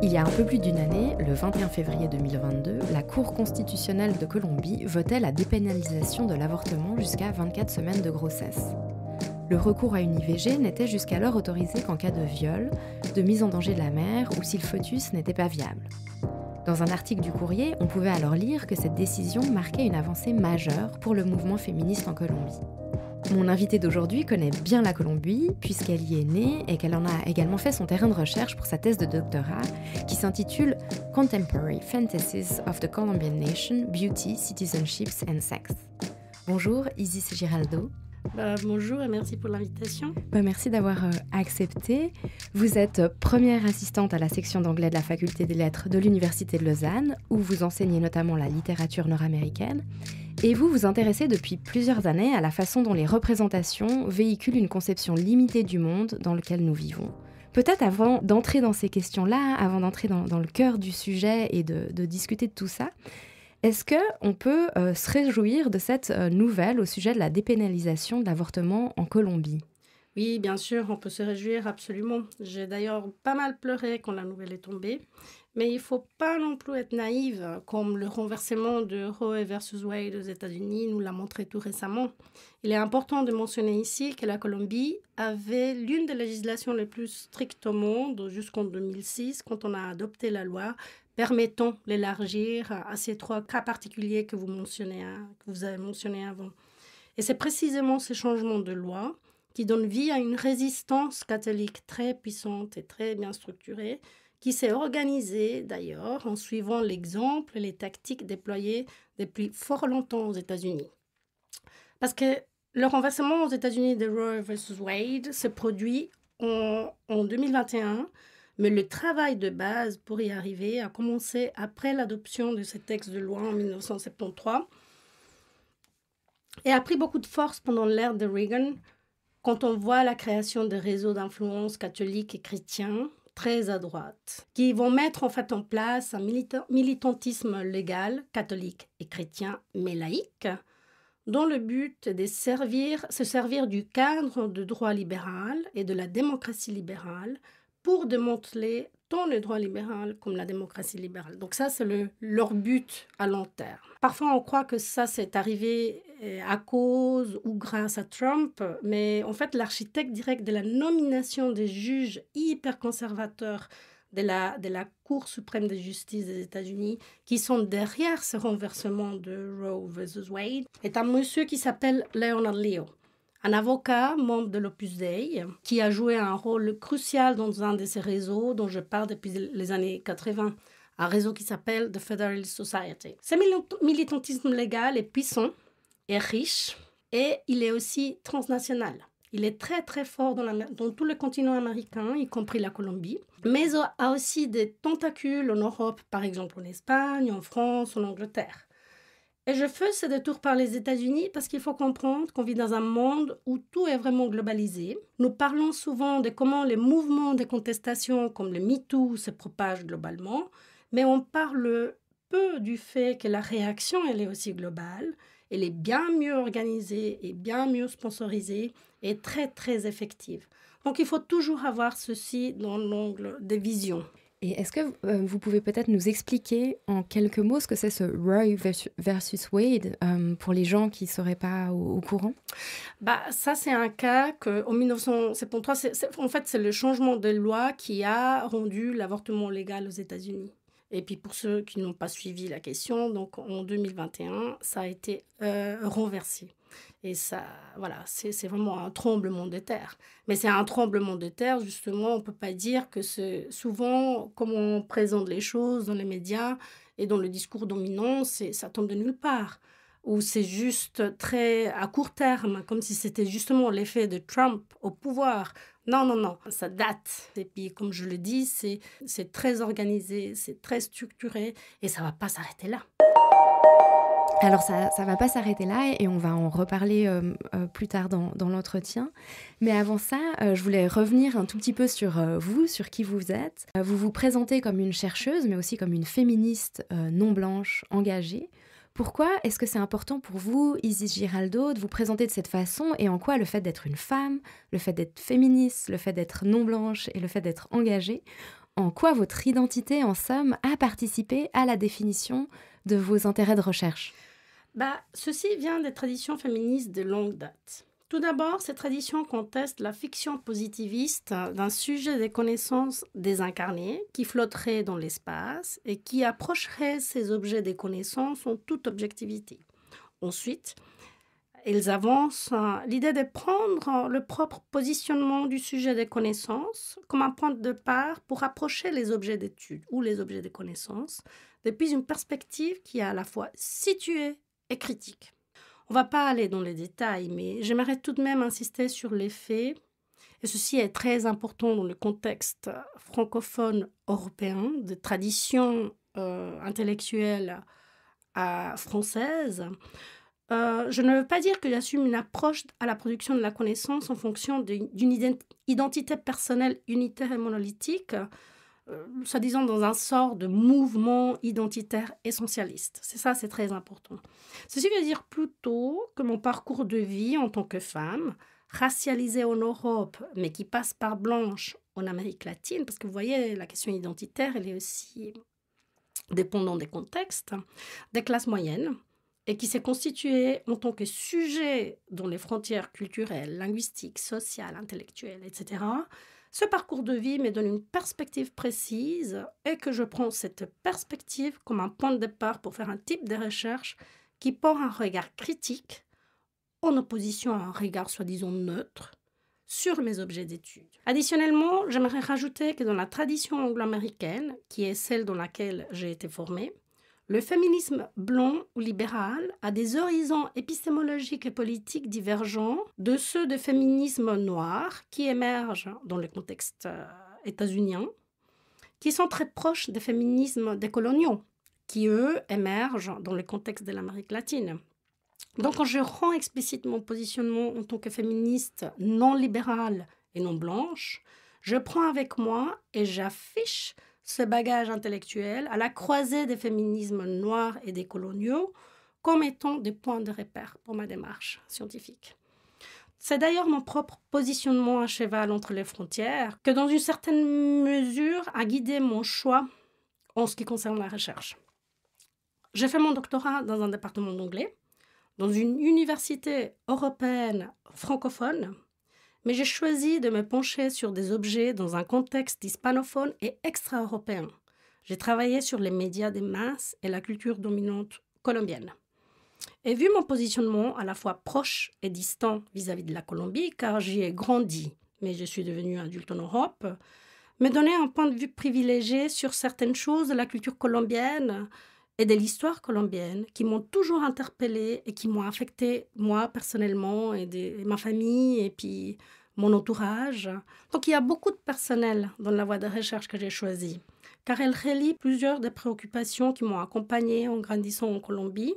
Il y a un peu plus d'une année, le 21 février 2022, la Cour constitutionnelle de Colombie votait la dépénalisation de l'avortement jusqu'à 24 semaines de grossesse. Le recours à une IVG n'était jusqu'alors autorisé qu'en cas de viol, de mise en danger de la mère ou si le fœtus n'était pas viable. Dans un article du Courrier, on pouvait alors lire que cette décision marquait une avancée majeure pour le mouvement féministe en Colombie. Mon invitée d'aujourd'hui connaît bien la Colombie puisqu'elle y est née et qu'elle en a également fait son terrain de recherche pour sa thèse de doctorat qui s'intitule Contemporary Fantasies of the Colombian Nation, Beauty, Citizenships and Sex. Bonjour Isis Giraldo. Bonjour et merci pour l'invitation. Merci d'avoir accepté. Vous êtes première assistante à la section d'anglais de la Faculté des Lettres de l'Université de Lausanne, où vous enseignez notamment la littérature nord-américaine. Et vous vous intéressez depuis plusieurs années à la façon dont les représentations véhiculent une conception limitée du monde dans lequel nous vivons. Peut-être avant d'entrer dans ces questions-là, avant d'entrer dans le cœur du sujet et de discuter de tout ça, est-ce qu'on peut se réjouir de cette nouvelle au sujet de la dépénalisation de l'avortement en Colombie ? Oui, bien sûr, on peut se réjouir, absolument. J'ai d'ailleurs pas mal pleuré quand la nouvelle est tombée. Mais il ne faut pas non plus être naïve, comme le renversement de Roe versus Wade aux États-Unis nous l'a montré tout récemment. Il est important de mentionner ici que la Colombie avait l'une des législations les plus strictes au monde jusqu'en 2006, quand on a adopté la loi permettant l'élargir à ces trois cas particuliers que vous avez mentionnés avant. Et c'est précisément ces changements de loi qui donnent vie à une résistance catholique très puissante et très bien structurée, qui s'est organisée d'ailleurs en suivant l'exemple et les tactiques déployées depuis fort longtemps aux États-Unis. Parce que le renversement aux États-Unis de Roe versus Wade s'est produit en 2021, mais le travail de base pour y arriver a commencé après l'adoption de ces textes de loi en 1973 et a pris beaucoup de force pendant l'ère de Reagan, quand on voit la création de réseaux d'influence catholiques et chrétiens très à droite, qui vont mettre en fait en place un militantisme légal, catholique et chrétien, mais laïque, dont le but est de se servir du cadre de droit libéral et de la démocratie libérale pour démanteler tant le droit libéral comme la démocratie libérale. Donc ça, c'est leur but à long terme. Parfois, on croit que ça, c'est arrivé à cause ou grâce à Trump, mais en fait, l'architecte direct de la nomination des juges hyper conservateurs de la Cour suprême de justice des États-Unis, qui sont derrière ce renversement de Roe versus Wade, est un monsieur qui s'appelle Leonard Leo, un avocat, membre de l'Opus Dei, qui a joué un rôle crucial dans un de ces réseaux dont je parle depuis les années 80, un réseau qui s'appelle The Federalist Society. Ce militantisme légal est puissant et riche, et il est aussi transnational. Il est très très fort dans tout le continent américain, y compris la Colombie, mais a aussi des tentacules en Europe, par exemple en Espagne, en France, en Angleterre. Et je fais ce détour par les États-Unis parce qu'il faut comprendre qu'on vit dans un monde où tout est vraiment globalisé. Nous parlons souvent de comment les mouvements de contestation comme le MeToo se propagent globalement, mais on parle peu du fait que la réaction, elle est aussi globale. Elle est bien mieux organisée et bien mieux sponsorisée et très, très effective. Donc, il faut toujours avoir ceci dans l'angle des visions. Et est-ce que vous pouvez peut-être nous expliquer en quelques mots ce que c'est ce Roe versus Wade pour les gens qui ne seraient pas au courant ? Ça, c'est un cas qu'en 1973, en fait, c'est le changement de loi qui a rendu l'avortement légal aux États-Unis. Et puis pour ceux qui n'ont pas suivi la question, donc en 2021, ça a été renversé. Et ça, voilà, c'est vraiment un tremblement de terre. Mais c'est un tremblement de terre, justement, on ne peut pas dire que c'est souvent, comme on présente les choses dans les médias et dans le discours dominant, ça tombe de nulle part. Ou c'est juste très à court terme, comme si c'était justement l'effet de Trump au pouvoir. Non, ça date. Et puis, comme je le dis, c'est très organisé, c'est très structuré et ça ne va pas s'arrêter là. Alors ça va pas s'arrêter là et on va en reparler plus tard dans l'entretien. Mais avant ça, je voulais revenir un tout petit peu sur vous, sur qui vous êtes. Vous vous présentez comme une chercheuse, mais aussi comme une féministe non blanche engagée. Pourquoi est-ce que c'est important pour vous, Isis Giraldo, de vous présenter de cette façon et en quoi le fait d'être une femme, le fait d'être féministe, le fait d'être non blanche et le fait d'être engagée en quoi votre identité, en somme, a participé à la définition de vos intérêts de recherche? Ceci vient des traditions féministes de longue date. Tout d'abord, ces traditions contestent la fiction positiviste d'un sujet des connaissances désincarné qui flotterait dans l'espace et qui approcherait ces objets des connaissances en toute objectivité. Ensuite, ils avancent l'idée de prendre le propre positionnement du sujet des connaissances comme un point de départ pour approcher les objets d'étude ou les objets des connaissances depuis une perspective qui est à la fois située et critique. On ne va pas aller dans les détails, mais j'aimerais tout de même insister sur les faits, et ceci est très important dans le contexte francophone européen, de tradition intellectuelle française. Je ne veux pas dire que j'assume une approche à la production de la connaissance en fonction d'une identité personnelle unitaire et monolithique, soi-disant dans un sort de mouvement identitaire essentialiste. C'est très important. Ceci veut dire plutôt que mon parcours de vie en tant que femme, racialisée en Europe, mais qui passe par blanche en Amérique latine, parce que vous voyez, la question identitaire, elle est aussi dépendante des contextes, des classes moyennes, et qui s'est constituée en tant que sujet dans les frontières culturelles, linguistiques, sociales, intellectuelles, etc., ce parcours de vie me donne une perspective précise et que je prends cette perspective comme un point de départ pour faire un type de recherche qui porte un regard critique en opposition à un regard soi-disant neutre sur mes objets d'étude. Additionnellement, j'aimerais rajouter que dans la tradition anglo-américaine, qui est celle dans laquelle j'ai été formée, le féminisme blanc ou libéral a des horizons épistémologiques et politiques divergents de ceux de féminisme noir qui émergent dans le contexte états-unien, qui sont très proches des féminismes décoloniaux, qui eux émergent dans le contexte de l'Amérique latine. Donc quand je rends explicite mon positionnement en tant que féministe non libérale et non blanche, je prends avec moi et j'affiche ce bagage intellectuel à la croisée des féminismes noirs et décoloniaux comme étant des points de repère pour ma démarche scientifique. C'est d'ailleurs mon propre positionnement à cheval entre les frontières que, dans une certaine mesure, a guidé mon choix en ce qui concerne la recherche. J'ai fait mon doctorat dans un département d'anglais, dans une université européenne francophone, mais j'ai choisi de me pencher sur des objets dans un contexte hispanophone et extra-européen. J'ai travaillé sur les médias des masses et la culture dominante colombienne. Et vu mon positionnement à la fois proche et distant vis-à-vis de la Colombie, car j'y ai grandi, mais je suis devenue adulte en Europe, me donner un point de vue privilégié sur certaines choses de la culture colombienne et de l'histoire colombienne qui m'ont toujours interpellée et qui m'ont affectée, moi, personnellement, et ma famille, et puis mon entourage. Donc, il y a beaucoup de personnel dans la voie de recherche que j'ai choisie, car elle relie plusieurs des préoccupations qui m'ont accompagnée en grandissant en Colombie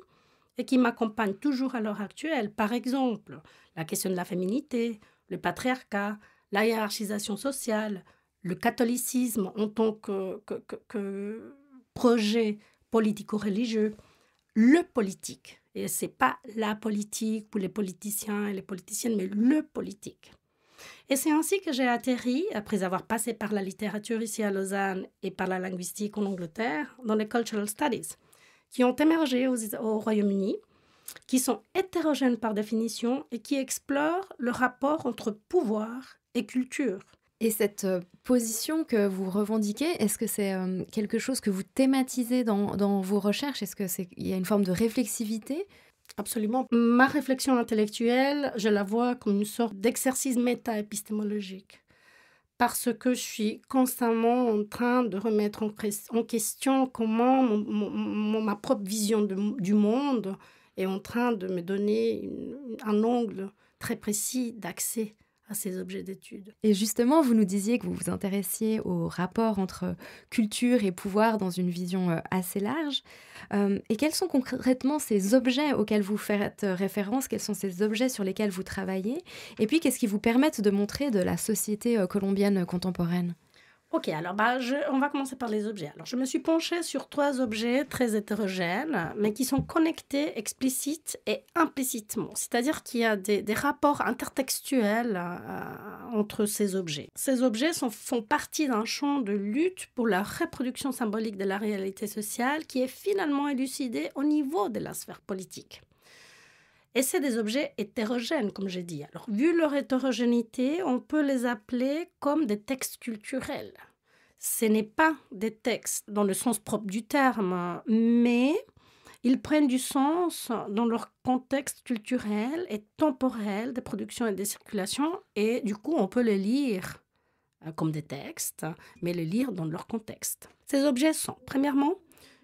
et qui m'accompagnent toujours à l'heure actuelle. Par exemple, la question de la féminité, le patriarcat, la hiérarchisation sociale, le catholicisme en tant que projet politico-religieux, le politique. Et ce n'est pas la politique ou les politiciens et les politiciennes, mais le politique. Et c'est ainsi que j'ai atterri, après avoir passé par la littérature ici à Lausanne et par la linguistique en Angleterre, dans les Cultural Studies, qui ont émergé au Royaume-Uni, qui sont hétérogènes par définition et qui explorent le rapport entre pouvoir et culture. Et cette position que vous revendiquez, est-ce que c'est quelque chose que vous thématisez dans vos recherches? Est-ce qu'il y a une forme de réflexivité? Absolument. Ma réflexion intellectuelle, je la vois comme une sorte d'exercice méta-épistémologique. Parce que je suis constamment en train de remettre en question comment ma propre vision du monde est en train de me donner un angle très précis d'accès à ces objets d'étude. Et justement, vous nous disiez que vous vous intéressiez au rapport entre culture et pouvoir dans une vision assez large. Et quels sont concrètement ces objets auxquels vous faites référence? Quels sont ces objets sur lesquels vous travaillez? Et puis, qu'est-ce qui vous permettent de montrer de la société colombienne contemporaine? Ok, alors on va commencer par les objets. Alors, je me suis penchée sur 3 objets très hétérogènes, mais qui sont connectés explicites et implicitement. C'est-à-dire qu'il y a des rapports intertextuels entre ces objets. Ces objets font partie d'un champ de lutte pour la reproduction symbolique de la réalité sociale qui est finalement élucidé au niveau de la sphère politique. Et c'est des objets hétérogènes, comme j'ai dit. Alors, vu leur hétérogénéité, on peut les appeler comme des textes culturels. Ce n'est pas des textes dans le sens propre du terme, mais ils prennent du sens dans leur contexte culturel et temporel de production et de circulation. Et du coup, on peut les lire comme des textes, mais les lire dans leur contexte. Ces objets sont, premièrement,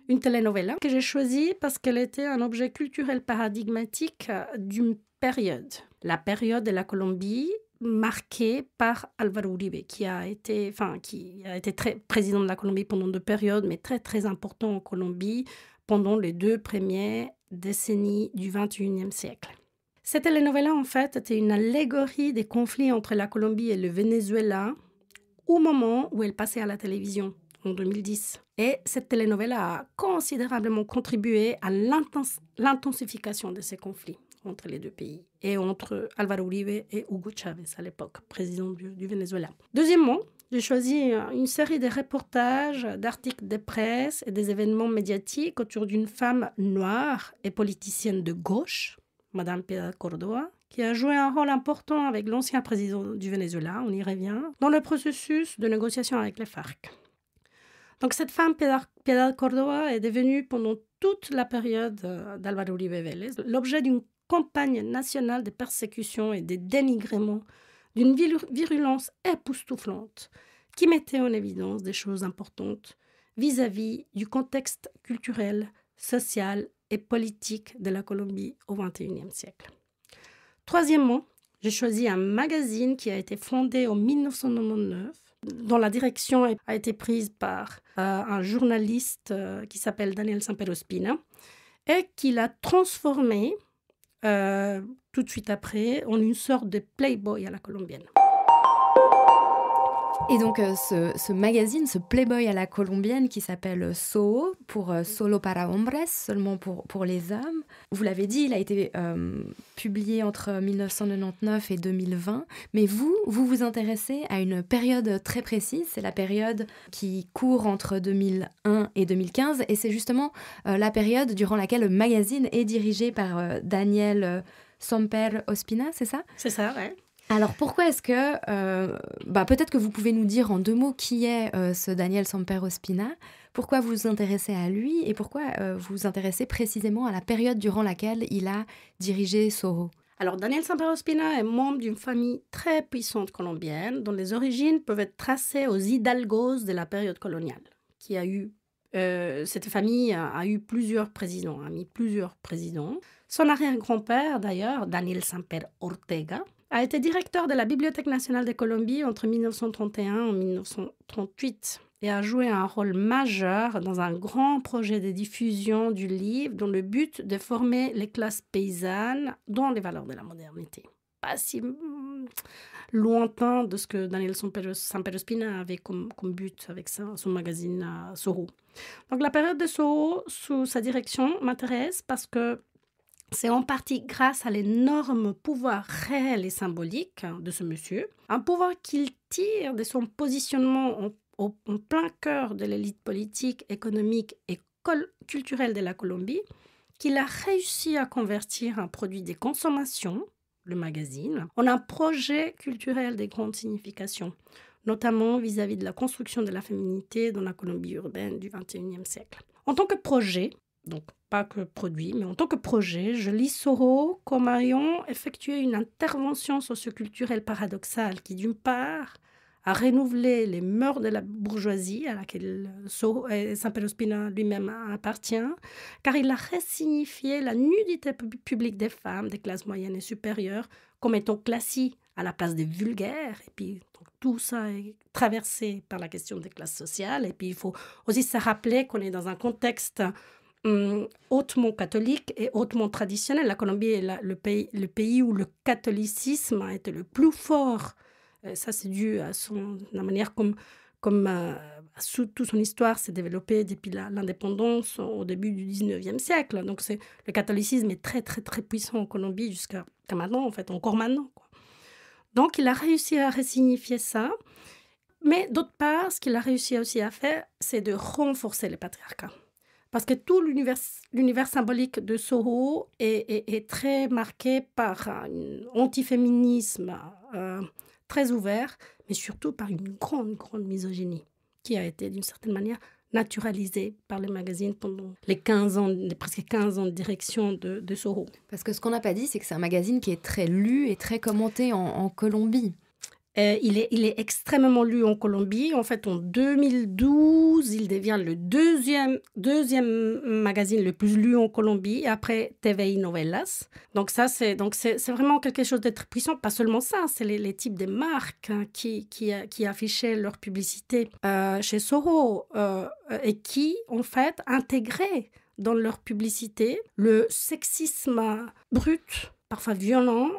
une telenovela que j'ai choisie parce qu'elle était un objet culturel paradigmatique d'une période. La période de la Colombie marquée par Álvaro Uribe, qui a été président de la Colombie pendant 2 périodes, mais très très important en Colombie pendant les 2 premières décennies du XXIe siècle. Cette telenovela, en fait, était une allégorie des conflits entre la Colombie et le Venezuela au moment où elle passait à la télévision en 2010. Et cette telenovela a considérablement contribué à l'intensification de ces conflits entre les 2 pays et entre Álvaro Uribe et Hugo Chávez à l'époque, président du Venezuela. Deuxièmement, j'ai choisi une série de reportages, d'articles de presse et des événements médiatiques autour d'une femme noire et politicienne de gauche, Madame Piedad Córdoba, qui a joué un rôle important avec l'ancien président du Venezuela, on y revient, dans le processus de négociation avec les FARC. Donc cette femme, Piedad Córdoba, est devenue pendant toute la période d'Álvaro Uribe Vélez l'objet d'une campagne nationale de persécution et de dénigrement d'une virulence époustouflante qui mettait en évidence des choses importantes vis-à-vis du contexte culturel, social et politique de la Colombie au XXIe siècle. Troisièmement, j'ai choisi un magazine qui a été fondé en 1999, dont la direction a été prise par un journaliste qui s'appelle Daniel Samper Ospina et qui l'a transformé tout de suite après en une sorte de Playboy à la colombienne. Et donc ce magazine, ce Playboy à la colombienne qui s'appelle SOHO, pour Solo para Hombres, seulement pour les hommes. Vous l'avez dit, il a été publié entre 1999 et 2020. Mais vous intéressez à une période très précise. C'est la période qui court entre 2001 et 2015. Et c'est justement la période durant laquelle le magazine est dirigé par Daniel Samper Ospina, c'est ça ? C'est ça, ouais. Alors, pourquoi est-ce que... peut-être que vous pouvez nous dire en 2 mots qui est ce Daniel Samper Ospina, pourquoi vous vous intéressez à lui et pourquoi vous vous intéressez précisément à la période durant laquelle il a dirigé SOHO. Alors, Daniel Samper Ospina est membre d'une famille très puissante colombienne dont les origines peuvent être tracées aux hidalgos de la période coloniale, qui a eu... cette famille a eu plusieurs présidents, a mis plusieurs présidents. Son arrière-grand-père, d'ailleurs, Daniel Samper Ortega, a été directeur de la Bibliothèque nationale de Colombie entre 1931 et 1938 et a joué un rôle majeur dans un grand projet de diffusion du livre dont le but de former les classes paysannes dans les valeurs de la modernité. Pas si lointain de ce que Daniel Samper Ospina avait comme but avec son magazine SOHO. Donc la période de SOHO sous sa direction m'intéresse parce que c'est en partie grâce à l'énorme pouvoir réel et symbolique de ce monsieur, un pouvoir qu'il tire de son positionnement en plein cœur de l'élite politique, économique et culturelle de la Colombie, qu'il a réussi à convertir un produit de consommation, le magazine, en un projet culturel de grande signification, notamment vis-à-vis de la construction de la féminité dans la Colombie urbaine du XXIe siècle. En tant que projet, donc pas que produit, mais en tant que projet, je lis SOHO comme ayant effectué une intervention socioculturelle paradoxale qui, d'une part, a renouvelé les mœurs de la bourgeoisie à laquelle Samper Ospina lui-même appartient, car il a ressignifié la nudité publique des femmes des classes moyennes et supérieures comme étant classiques à la place des vulgaires. Et puis, donc, tout ça est traversé par la question des classes sociales. Et puis, il faut aussi se rappeler qu'on est dans un contexte hautement catholique et hautement traditionnel. La Colombie est le pays où le catholicisme a été le plus fort. Ça, c'est dû à la manière comme comme toute son histoire s'est développée depuis l'indépendance au début du 19e siècle. Donc le catholicisme est très, très, très puissant en Colombie jusqu'à maintenant, en fait, encore maintenant, quoi. Donc, il a réussi à ressignifier ça. Mais d'autre part, ce qu'il a réussi aussi à faire, c'est de renforcer le patriarcat. Parce que tout l'univers symbolique de Soho est très marqué par un antiféminisme très ouvert, mais surtout par une grande, grande misogynie qui a été d'une certaine manière naturalisée par les magazines pendant les presque 15 ans de direction de Soho. Parce que ce qu'on n'a pas dit, c'est que c'est un magazine qui est très lu et très commenté en Colombie. Il est extrêmement lu en Colombie. En fait, en 2012, il devient le deuxième magazine le plus lu en Colombie, après TVI Novelas. Donc c'est vraiment quelque chose de très puissant. Pas seulement ça, c'est les types de marques qui affichaient leur publicité chez Soho et qui, en fait, intégraient dans leur publicité le sexisme brut, parfois violents,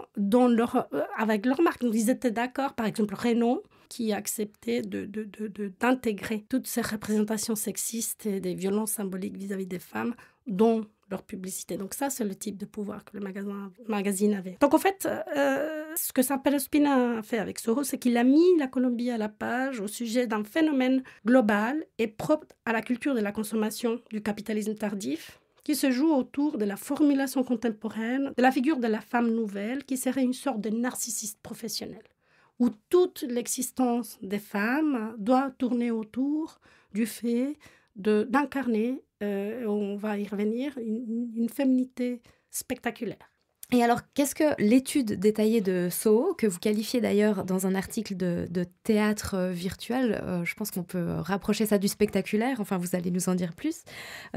avec leur marque. Donc, ils étaient d'accord, par exemple, Renault, qui acceptait d'intégrer toutes ces représentations sexistes et des violences symboliques vis-à-vis des femmes dans leur publicité. Donc ça, c'est le type de pouvoir que le magazine avait. Donc en fait, ce que Sampere Ospina a fait avec Soho, c'est qu'il a mis la Colombie à la page au sujet d'un phénomène global et propre à la culture de la consommation du capitalisme tardif, qui se joue autour de la formulation contemporaine de la figure de la femme nouvelle, qui serait une sorte de narcissiste professionnel, où toute l'existence des femmes doit tourner autour du fait d'incarner, on va y revenir, une féminité spectaculaire. Et alors, qu'est-ce que l'étude détaillée de Soho, que vous qualifiez d'ailleurs dans un article de théâtre virtuel, je pense qu'on peut rapprocher ça du spectaculaire, enfin vous allez nous en dire plus.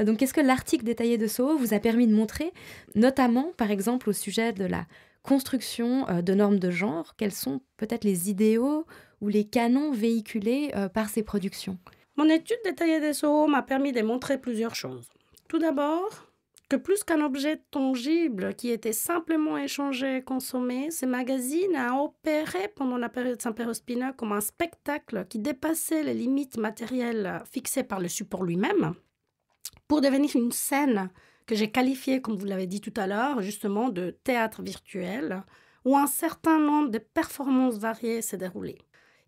Donc qu'est-ce que l'article détaillé de Soho vous a permis de montrer, notamment par exemple au sujet de la construction de normes de genre, quels sont peut-être les idéaux ou les canons véhiculés par ces productions? Mon étude détaillée de Soho m'a permis de montrer plusieurs choses. Tout d'abord, que plus qu'un objet tangible qui était simplement échangé et consommé, ce magazine a opéré pendant la période Sampere Ospina comme un spectacle qui dépassait les limites matérielles fixées par le support lui-même pour devenir une scène que j'ai qualifiée, comme vous l'avez dit tout à l'heure, justement de théâtre virtuel, où un certain nombre de performances variées s'est déroulées.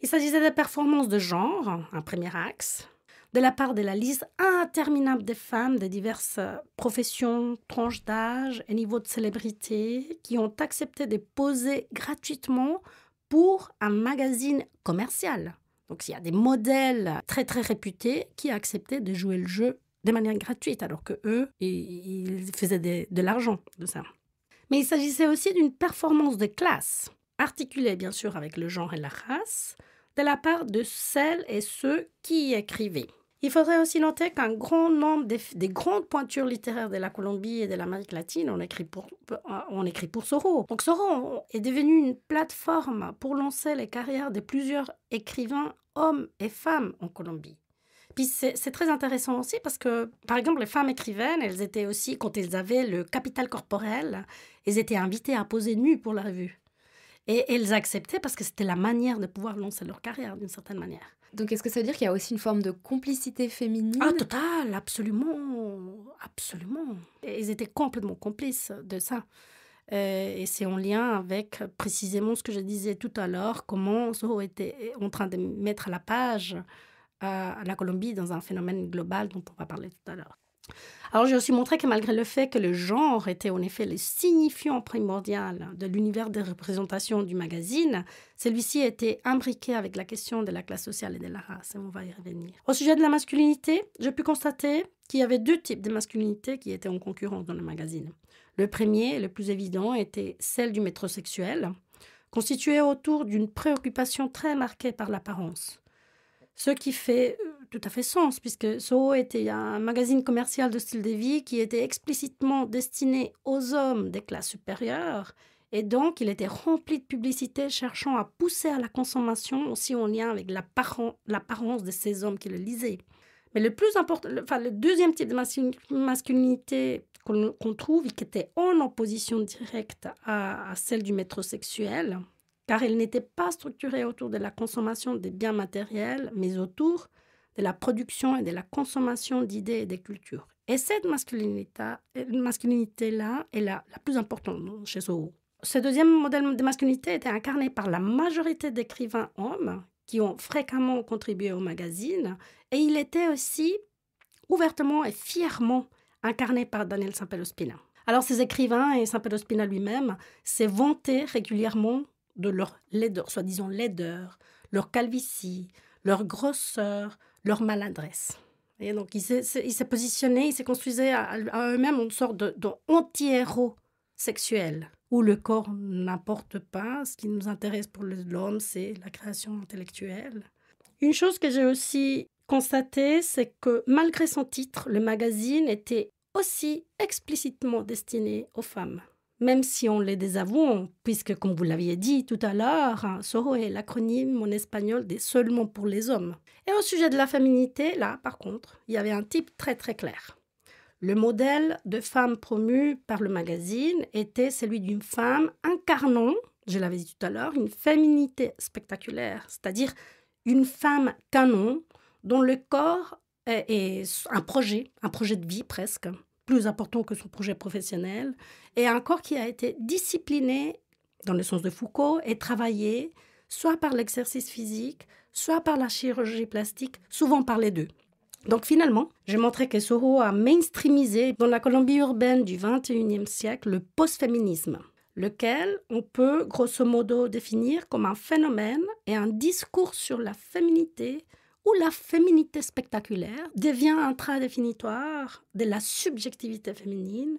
Il s'agissait de performances de genre, un premier axe, de la part de la liste interminable des femmes de diverses professions, tranches d'âge et niveaux de célébrité qui ont accepté de poser gratuitement pour un magazine commercial. Donc il y a des modèles très très réputés qui acceptaient de jouer le jeu de manière gratuite, alors qu'eux, ils faisaient de l'argent de ça. Mais il s'agissait aussi d'une performance de classe, articulée bien sûr avec le genre et la race, de la part de celles et ceux qui y écrivaient. Il faudrait aussi noter qu'un grand nombre des grandes pointures littéraires de la Colombie et de l'Amérique latine ont écrit pour Soho. Donc Soho est devenu une plateforme pour lancer les carrières de plusieurs écrivains, hommes et femmes en Colombie. Puis c'est très intéressant aussi parce que, par exemple, les femmes écrivaines, elles étaient aussi, quand elles avaient le capital corporel, elles étaient invitées à poser nues pour la revue. Et elles acceptaient parce que c'était la manière de pouvoir lancer leur carrière d'une certaine manière. Donc, est-ce que ça veut dire qu'il y a aussi une forme de complicité féminine? Ah, total, absolument, absolument. Et ils étaient complètement complices de ça. Et c'est en lien avec précisément ce que je disais tout à l'heure, comment Soho était en train de mettre à la page la Colombie dans un phénomène global dont on va parler tout à l'heure. Alors, j'ai aussi montré que malgré le fait que le genre était en effet le signifiant primordial de l'univers des représentations du magazine, celui-ci était imbriqué avec la question de la classe sociale et de la race, et on va y revenir. Au sujet de la masculinité, j'ai pu constater qu'il y avait deux types de masculinité qui étaient en concurrence dans le magazine. Le premier, le plus évident, était celle du métrosexuel, constituée autour d'une préoccupation très marquée par l'apparence. Ce qui fait tout à fait sens, puisque Soho était un magazine commercial de style de vie qui était explicitement destiné aux hommes des classes supérieures, et donc il était rempli de publicités cherchant à pousser à la consommation aussi en lien avec l'apparence de ces hommes qui le lisaient. Mais le plus important, le deuxième type de masculinité qu'on trouve, qui était en opposition directe à celle du métrosexuel, car elle n'était pas structurée autour de la consommation des biens matériels, mais autour de la production et de la consommation d'idées et de cultures. Et cette masculinité-là est la plus importante chez Soho. Ce deuxième modèle de masculinité était incarné par la majorité d'écrivains hommes qui ont fréquemment contribué au magazine, et il était aussi ouvertement et fièrement incarné par Daniel Sampello Spina. Alors ces écrivains et Sampello Spina lui-même s'est vanté régulièrement de leur laideur, soi-disant laideur, leur calvitie, leur grosseur, leur maladresse. Et donc il s'est positionné, il s'est construisé à eux-mêmes une sorte d'anti-héros sexuel, où le corps n'importe pas. Ce qui nous intéresse pour l'homme, c'est la création intellectuelle. Une chose que j'ai aussi constatée, c'est que malgré son titre, le magazine était aussi explicitement destiné aux femmes. Même si on les désavoue, puisque, comme vous l'aviez dit tout à l'heure, Soho est l'acronyme en espagnol des seulement pour les hommes. Et au sujet de la féminité, là, par contre, il y avait un type très très clair. Le modèle de femme promue par le magazine était celui d'une femme incarnant, je l'avais dit tout à l'heure, une féminité spectaculaire, c'est-à-dire une femme canon dont le corps est un projet de vie presque, plus important que son projet professionnel, et un corps qui a été discipliné, dans le sens de Foucault, et travaillé soit par l'exercice physique, soit par la chirurgie plastique, souvent par les deux. Donc finalement, j'ai montré que Soho a mainstreamisé dans la Colombie urbaine du XXIe siècle le post-féminisme, lequel on peut grosso modo définir comme un phénomène et un discours sur la féminité où la féminité spectaculaire devient un trait définitoire de la subjectivité féminine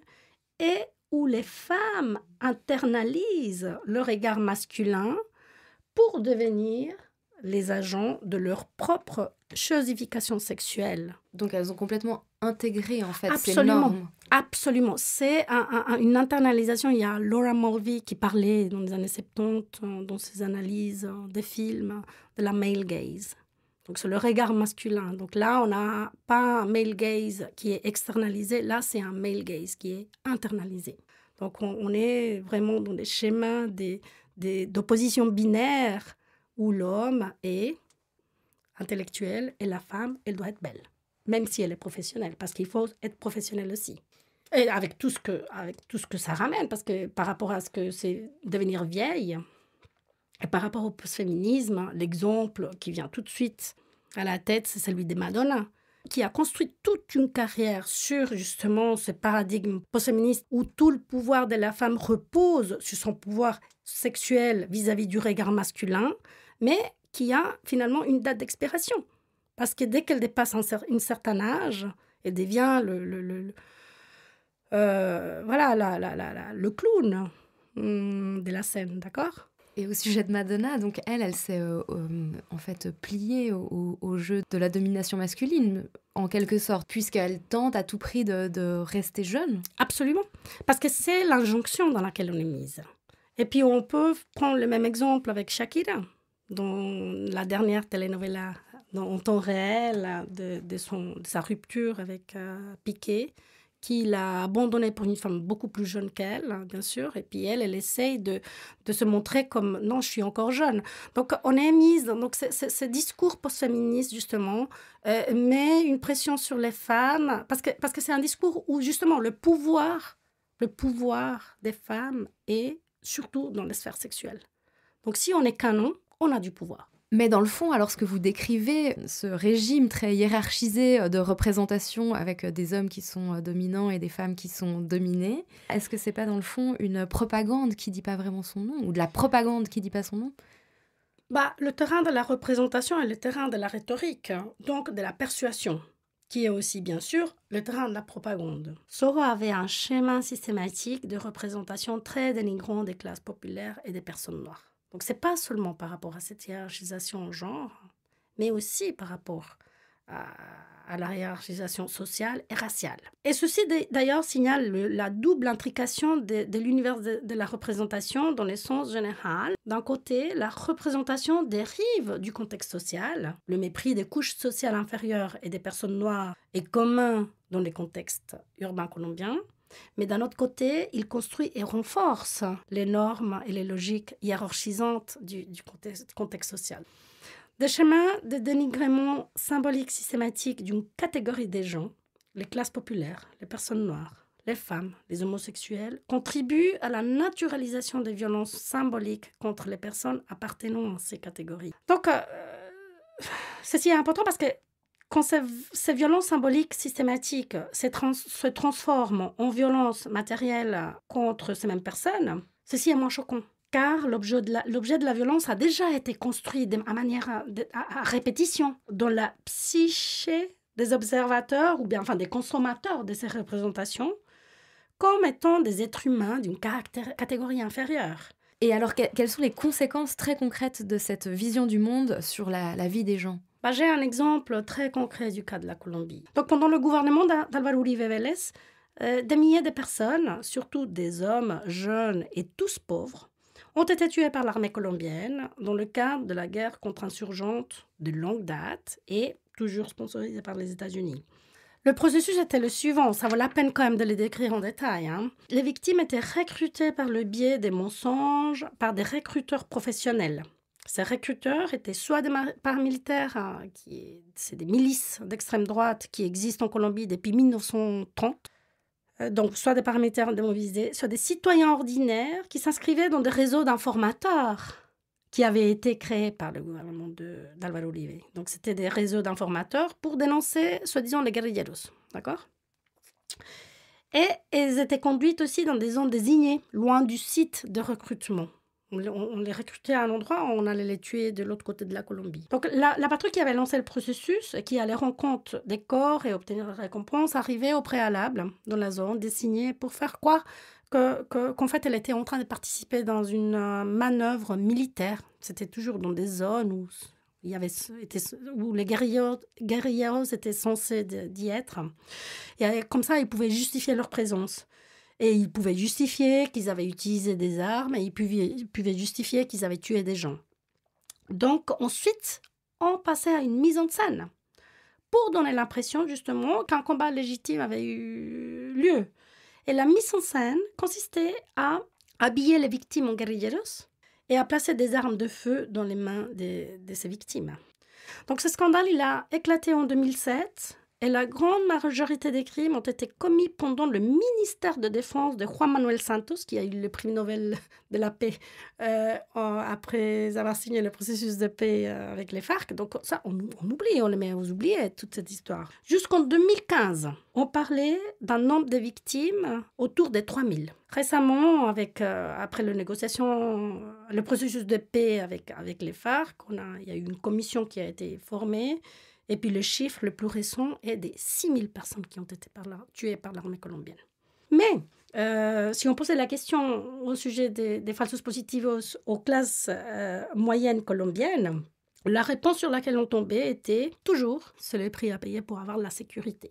et où les femmes internalisent le regard masculin pour devenir les agents de leur propre chosification sexuelle. Donc elles ont complètement intégré en fait Absolument, ces normes. Absolument. C'est une internalisation. Il y a Laura Mulvey qui parlait dans les années 70, dans ses analyses des films, de la male gaze. Donc c'est le regard masculin. Donc là, on n'a pas un male gaze qui est externalisé. Là, c'est un male gaze qui est internalisé. Donc on est vraiment dans des schémas d'opposition binaire où l'homme est intellectuel et la femme, elle doit être belle, même si elle est professionnelle, parce qu'il faut être professionnel aussi. Et avec tout ce que ça ramène, parce que par rapport à ce que c'est devenir vieille, et par rapport au post-féminisme, l'exemple qui vient tout de suite à la tête, c'est celui de Madonna, qui a construit toute une carrière sur justement ce paradigme post-féministe où tout le pouvoir de la femme repose sur son pouvoir sexuel vis-à-vis du regard masculin, mais qui a finalement une date d'expiration. Parce que dès qu'elle dépasse un certain âge, elle devient le clown de la scène, d'accord ? Et au sujet de Madonna, donc elle s'est en fait pliée au jeu de la domination masculine, en quelque sorte, puisqu'elle tente à tout prix de rester jeune. Absolument, parce que c'est l'injonction dans laquelle on est mise. Et puis on peut prendre le même exemple avec Shakira, dans la dernière telenovela, en temps réel, de sa rupture avec Piqué, qui l'a abandonnée pour une femme beaucoup plus jeune qu'elle, bien sûr. Et puis elle essaye de se montrer comme « non, je suis encore jeune ». Donc on est mise, donc ce discours post-féministe, justement, met une pression sur les femmes, parce que c'est un discours où, justement, le pouvoir des femmes est surtout dans les sphères sexuelles. Donc si on est canon, on a du pouvoir. Mais dans le fond, alors ce que vous décrivez, ce régime très hiérarchisé de représentation avec des hommes qui sont dominants et des femmes qui sont dominées, est-ce que c'est pas dans le fond une propagande qui dit pas vraiment son nom, ou de la propagande qui dit pas son nom ? Le terrain de la représentation est le terrain de la rhétorique, donc de la persuasion, qui est aussi, bien sûr, le terrain de la propagande. Soho avait un schéma systématique de représentation très dénigrant des classes populaires et des personnes noires. Donc, ce n'est pas seulement par rapport à cette hiérarchisation en genre, mais aussi par rapport à la hiérarchisation sociale et raciale. Et ceci, d'ailleurs, signale la double intrication de l'univers de la représentation dans le sens général. D'un côté, la représentation dérive du contexte social. Le mépris des couches sociales inférieures et des personnes noires est commun dans les contextes urbains colombiens. Mais d'un autre côté, il construit et renforce les normes et les logiques hiérarchisantes du contexte social. Des schémas de dénigrement symbolique systématique d'une catégorie des gens, les classes populaires, les personnes noires, les femmes, les homosexuels, contribuent à la naturalisation des violences symboliques contre les personnes appartenant à ces catégories. Donc, ceci est important parce que quand ces violences symboliques systématiques se transforment en violences matérielles contre ces mêmes personnes, ceci est moins choquant. Car l'objet de la violence a déjà été construit à répétition dans la psyché des observateurs ou bien enfin des consommateurs de ces représentations comme étant des êtres humains d'une catégorie inférieure. Et alors, quelles sont les conséquences très concrètes de cette vision du monde sur la vie des gens ? J'ai un exemple très concret du cas de la Colombie. Donc, pendant le gouvernement d'Álvaro Uribe Vélez, des milliers de personnes, surtout des hommes jeunes et tous pauvres, ont été tués par l'armée colombienne dans le cadre de la guerre contre-insurgente de longue date et toujours sponsorisée par les États-Unis. Le processus était le suivant, ça vaut la peine quand même de le décrire en détail. Les victimes étaient recrutées par le biais des mensonges par des recruteurs professionnels. Ces recruteurs étaient soit des paramilitaires, c'est des milices d'extrême droite qui existent en Colombie depuis 1930, donc soit des paramilitaires démobilisés, soit des citoyens ordinaires qui s'inscrivaient dans des réseaux d'informateurs qui avaient été créés par le gouvernement d'Álvaro Uribe. Donc c'était des réseaux d'informateurs pour dénoncer, soi-disant, les guérilleros, d'accord ? Et elles étaient conduites aussi dans des zones désignées, loin du site de recrutement. On les recrutait à un endroit, on allait les tuer de l'autre côté de la Colombie. Donc la patrouille qui avait lancé le processus, qui allait rendre compte des corps et obtenir des récompenses, arrivait au préalable dans la zone désignée pour faire croire qu'en fait elle était en train de participer dans une manœuvre militaire. C'était toujours dans des zones où les guerrilleros étaient censés d'y être. Et comme ça, ils pouvaient justifier leur présence. Et ils pouvaient justifier qu'ils avaient utilisé des armes et ils pouvaient justifier qu'ils avaient tué des gens. Donc ensuite, on passait à une mise en scène pour donner l'impression justement qu'un combat légitime avait eu lieu. Et la mise en scène consistait à habiller les victimes en guerrilleros et à placer des armes de feu dans les mains de ces victimes. Donc ce scandale, il a éclaté en 2007. Et la grande majorité des crimes ont été commis pendant le ministère de défense de Juan Manuel Santos, qui a eu le prix Nobel de la paix après avoir signé le processus de paix avec les FARC. Donc ça, on oublie, on les met aux oubliettes, toute cette histoire. Jusqu'en 2015, on parlait d'un nombre de victimes autour des 3000. Récemment, après la négociation, le processus de paix avec les FARC, il y a eu une commission qui a été formée. Et puis le chiffre le plus récent est des 6000 personnes qui ont été tuées par l'armée colombienne. Mais si on posait la question au sujet des falsos positivos aux classes moyennes colombiennes, la réponse sur laquelle on tombait était toujours « c'est le prix à payer pour avoir la sécurité ».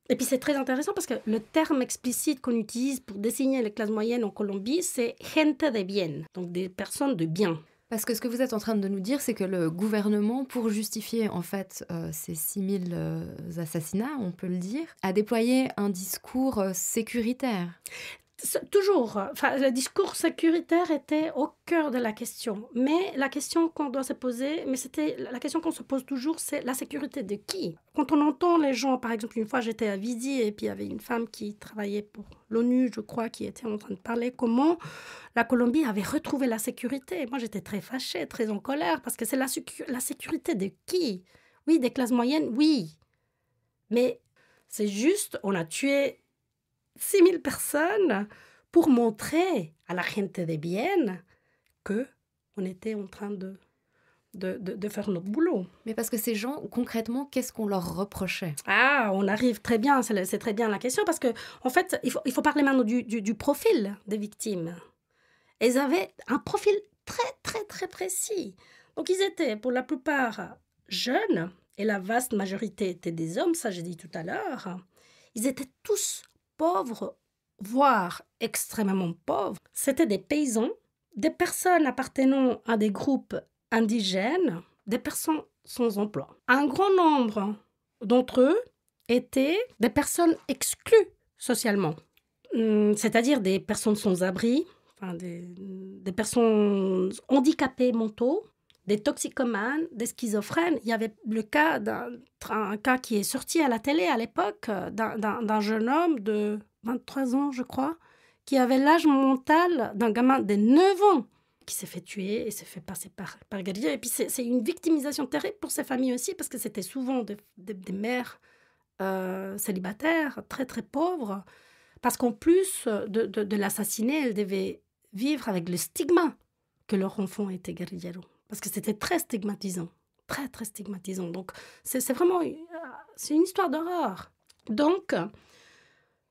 Et puis c'est très intéressant parce que le terme explicite qu'on utilise pour désigner les classes moyennes en Colombie, c'est « gente de bien », donc des personnes de bien. Parce que ce que vous êtes en train de nous dire, c'est que le gouvernement, pour justifier en fait ces 6000 assassinats, on peut le dire, a déployé un discours sécuritaire. Toujours, le discours sécuritaire était au cœur de la question. Mais la question qu'on doit se poser, la question qu'on se pose toujours, c'est la sécurité de qui ? Quand on entend les gens, par exemple, une fois j'étais à Vidi et puis il y avait une femme qui travaillait pour l'ONU, je crois, qui était en train de parler comment la Colombie avait retrouvé la sécurité. Moi, j'étais très fâchée, très en colère, parce que c'est la sécurité de qui ? Oui, des classes moyennes, oui. Mais c'est juste, on a tué 6000 personnes pour montrer à la gente de bien qu'on était en train de faire notre boulot. Mais parce que ces gens, concrètement, qu'est-ce qu'on leur reprochait ? On arrive très bien, c'est très bien la question, parce qu'en fait, il faut parler maintenant du profil des victimes. Elles avaient un profil très, très, très précis. Donc, ils étaient pour la plupart jeunes, et la vaste majorité étaient des hommes, ça j'ai dit tout à l'heure. Ils étaient tous pauvres, voire extrêmement pauvres. C'était des paysans, des personnes appartenant à des groupes indigènes, des personnes sans emploi. Un grand nombre d'entre eux étaient des personnes exclues socialement. c'est-à-dire des personnes sans abri, enfin des personnes handicapées mentaux, des toxicomanes, des schizophrènes. Il y avait le cas un cas qui est sorti à la télé à l'époque, d'un jeune homme de 23 ans, je crois, qui avait l'âge mental d'un gamin de 9 ans, qui s'est fait tuer et s'est fait passer par guerrier. Et puis c'est une victimisation terrible pour ces familles aussi, parce que c'était souvent des mères célibataires, très très pauvres, parce qu'en plus de l'assassiner, elles devaient vivre avec le stigma que leur enfant était guerrillero. Parce que c'était très stigmatisant, très très stigmatisant. Donc c'est vraiment c'est une histoire d'horreur. Donc,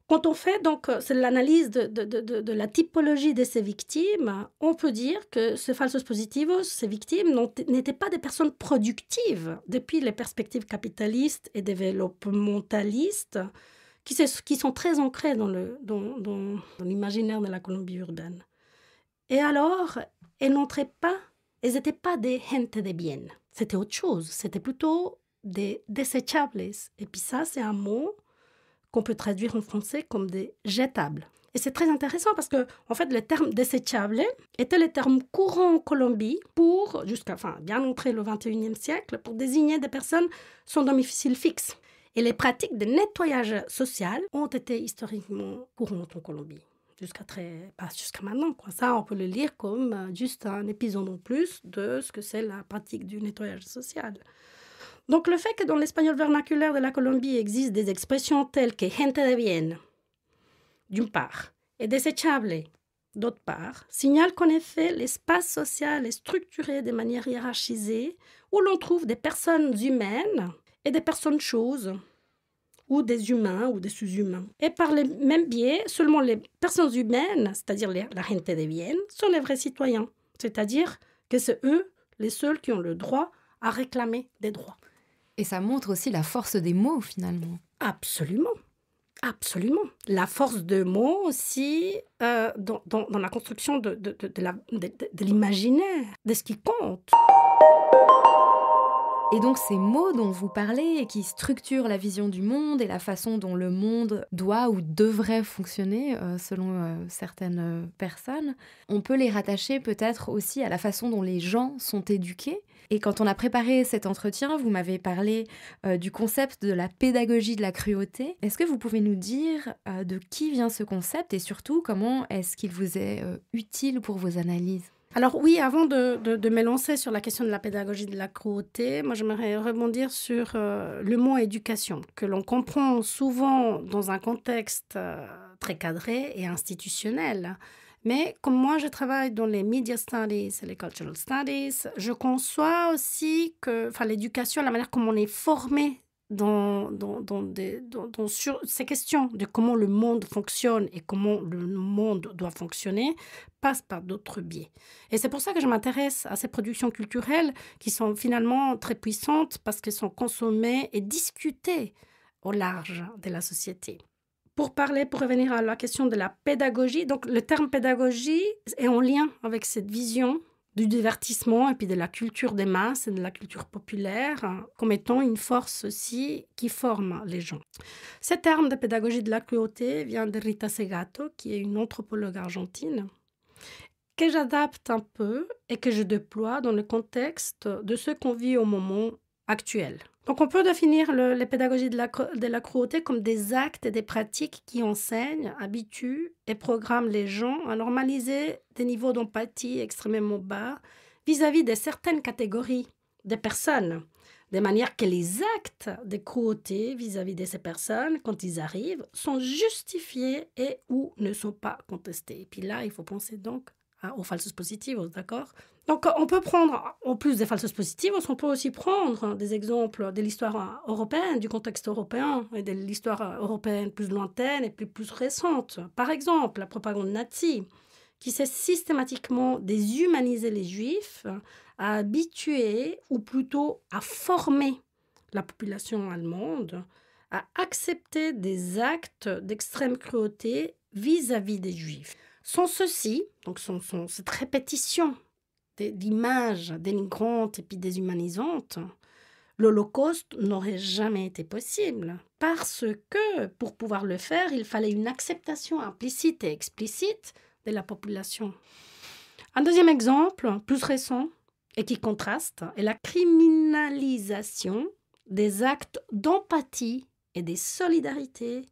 quand on fait c'est l'analyse de la typologie de ces victimes, on peut dire que ces falsos positivos, ces victimes, n'étaient pas des personnes productives depuis les perspectives capitalistes et développementalistes qui sont très ancrées dans l'imaginaire de la Colombie urbaine. Et alors, elles n'étaient pas des gente de bien. C'était autre chose. C'était plutôt des desechables. Et puis ça, c'est un mot qu'on peut traduire en français comme des jetables. Et c'est très intéressant parce que, en fait, le terme desechable était le terme courant en Colombie bien entré le 21e siècle, pour désigner des personnes sans domicile fixe. Et les pratiques de nettoyage social ont été historiquement courantes en Colombie. Pas jusqu'à maintenant, quoi. Ça, on peut le lire comme juste un épisode en plus de ce que c'est la pratique du nettoyage social. Donc, le fait que dans l'espagnol vernaculaire de la Colombie existent des expressions telles que gente de bien, d'une part, et desechable, d'autre part, signale qu'en effet, l'espace social est structuré de manière hiérarchisée, où l'on trouve des personnes humaines et des personnes choses, ou des humains ou des sous-humains. Et par le même biais, seulement les personnes humaines, c'est-à-dire la gente de bien, sont les vrais citoyens. C'est-à-dire que c'est eux les seuls qui ont le droit à réclamer des droits. Et ça montre aussi la force des mots, finalement. Absolument. Absolument. La force de mots aussi dans la construction de l'imaginaire, de ce qui compte. Et donc ces mots dont vous parlez et qui structurent la vision du monde et la façon dont le monde doit ou devrait fonctionner selon certaines personnes, on peut les rattacher peut-être aussi à la façon dont les gens sont éduqués. Et quand on a préparé cet entretien, vous m'avez parlé du concept de la pédagogie de la cruauté. Est-ce que vous pouvez nous dire de qui vient ce concept et surtout comment est-ce qu'il vous est utile pour vos analyses ? Alors oui, avant de me lancer sur la question de la pédagogie de la cruauté, moi j'aimerais rebondir sur le mot éducation, que l'on comprend souvent dans un contexte très cadré et institutionnel. Mais comme moi je travaille dans les media studies et les cultural studies, je conçois aussi que l'éducation, la manière comme on est formé sur ces questions de comment le monde fonctionne et comment le monde doit fonctionner passe par d'autres biais. Et c'est pour ça que je m'intéresse à ces productions culturelles qui sont finalement très puissantes parce qu'elles sont consommées et discutées au large de la société. Pour revenir à la question de la pédagogie, donc le terme pédagogie est en lien avec cette vision du divertissement et puis de la culture des masses et de la culture populaire comme étant une force aussi qui forme les gens. Ce terme de pédagogie de la cruauté vient de Rita Segato, qui est une anthropologue argentine, que j'adapte un peu et que je déploie dans le contexte de ce qu'on vit au moment actuel. Donc on peut définir les pédagogies de la cruauté comme des actes et des pratiques qui enseignent, habituent et programment les gens à normaliser des niveaux d'empathie extrêmement bas vis-à-vis de certaines catégories de personnes, de manière que les actes de cruauté vis-à-vis de ces personnes, quand ils arrivent, sont justifiés et ou ne sont pas contestés. Et puis là, il faut penser donc aux falsos positivos, d'accord ? Donc, on peut prendre, en plus des falsos positivos, on peut aussi prendre des exemples de l'histoire européenne, du contexte européen, et de l'histoire européenne plus lointaine et plus récente. Par exemple, la propagande nazie, qui s'est systématiquement déshumanisé les Juifs, a habitué, ou plutôt à former la population allemande à accepter des actes d'extrême cruauté vis-à-vis des Juifs. Sans ceci, donc cette répétition d'images dénigrantes et puis déshumanisantes, L'Holocauste n'aurait jamais été possible parce que pour pouvoir le faire, il fallait une acceptation implicite et explicite de la population. Un deuxième exemple, plus récent et qui contraste, est la criminalisation des actes d'empathie et des solidarités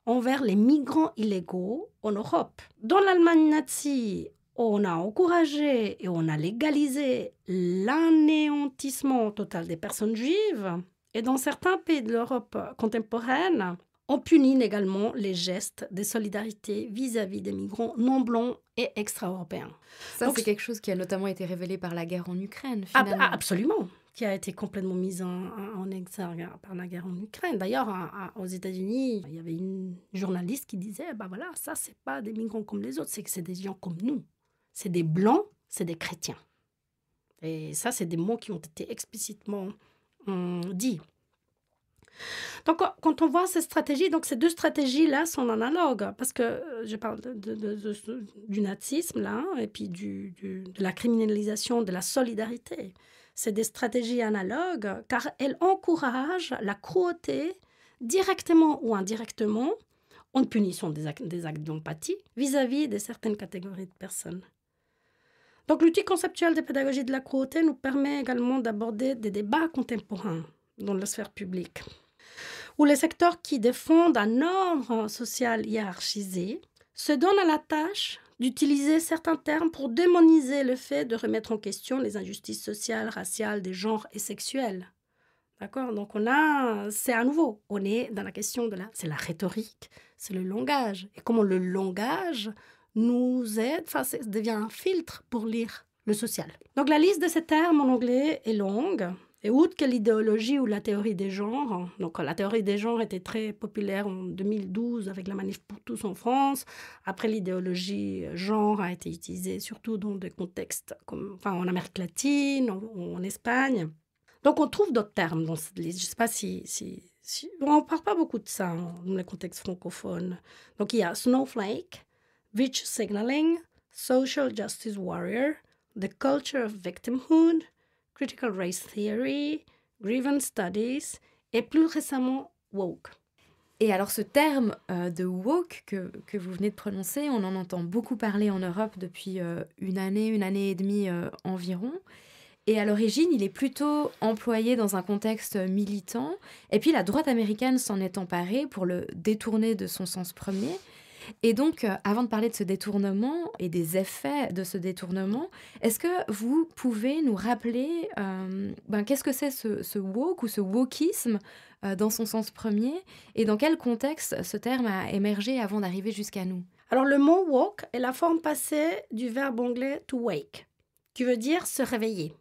envers les migrants illégaux en Europe. Dans l'Allemagne nazie, on a encouragé et on a légalisé l'anéantissement total des personnes juives. Et dans certains pays de l'Europe contemporaine, on punit également les gestes de solidarité vis-à-vis des migrants non blancs et extra-européens. Ça, c'est quelque chose qui a notamment été révélé par la guerre en Ukraine, finalement. Absolument, qui a été complètement mise en exergue par la guerre en Ukraine. D'ailleurs, aux États-Unis, il y avait une journaliste qui disait, voilà, ça, c'est pas des migrants comme les autres, c'est que c'est des gens comme nous. C'est des blancs, c'est des chrétiens. Et ça, c'est des mots qui ont été explicitement dits. Donc, quand on voit ces stratégies, donc ces deux stratégies-là sont analogues, parce que je parle du nazisme, là, et puis de la criminalisation de la solidarité. C'est des stratégies analogues, car elles encouragent la cruauté, directement ou indirectement, en punissant des actes d'empathie vis-à-vis de certaines catégories de personnes. Donc, l'outil conceptuel de pédagogie de la cruauté nous permet également d'aborder des débats contemporains dans la sphère publique, où les secteurs qui défendent un ordre social hiérarchisé se donnent à la tâche d'utiliser certains termes pour démoniser le fait de remettre en question les injustices sociales, raciales, des genres et sexuelles. D'accord ? Donc, c'est à nouveau, on est dans la question c'est la rhétorique, c'est le langage. Et comment le langage nous aide, ça devient un filtre pour lire le social. Donc, la liste de ces termes en anglais est longue. Et outre que l'idéologie ou la théorie des genres, donc la théorie des genres était très populaire en 2012 avec la Manif pour tous en France. Après, l'idéologie genre a été utilisée surtout dans des contextes en Amérique latine, en Espagne. Donc, on trouve d'autres termes dans cette liste. Je ne sais pas si on ne parle pas beaucoup de ça dans les contextes francophones. Donc, il y a snowflake, virtue signaling, social justice warrior, the culture of victimhood, critical race theory, grievance studies et plus récemment woke. Et alors ce terme de woke que vous venez de prononcer, on en entend beaucoup parler en Europe depuis une année et demie environ. Et à l'origine, il est plutôt employé dans un contexte militant. Et puis la droite américaine s'en est emparée pour le détourner de son sens premier. Et donc, avant de parler de ce détournement et des effets de ce détournement, est-ce que vous pouvez nous rappeler qu'est-ce que c'est ce woke ou ce wokisme dans son sens premier et dans quel contexte ce terme a émergé avant d'arriver jusqu'à nous ? Alors, le mot woke est la forme passée du verbe anglais to wake, qui veut dire se réveiller.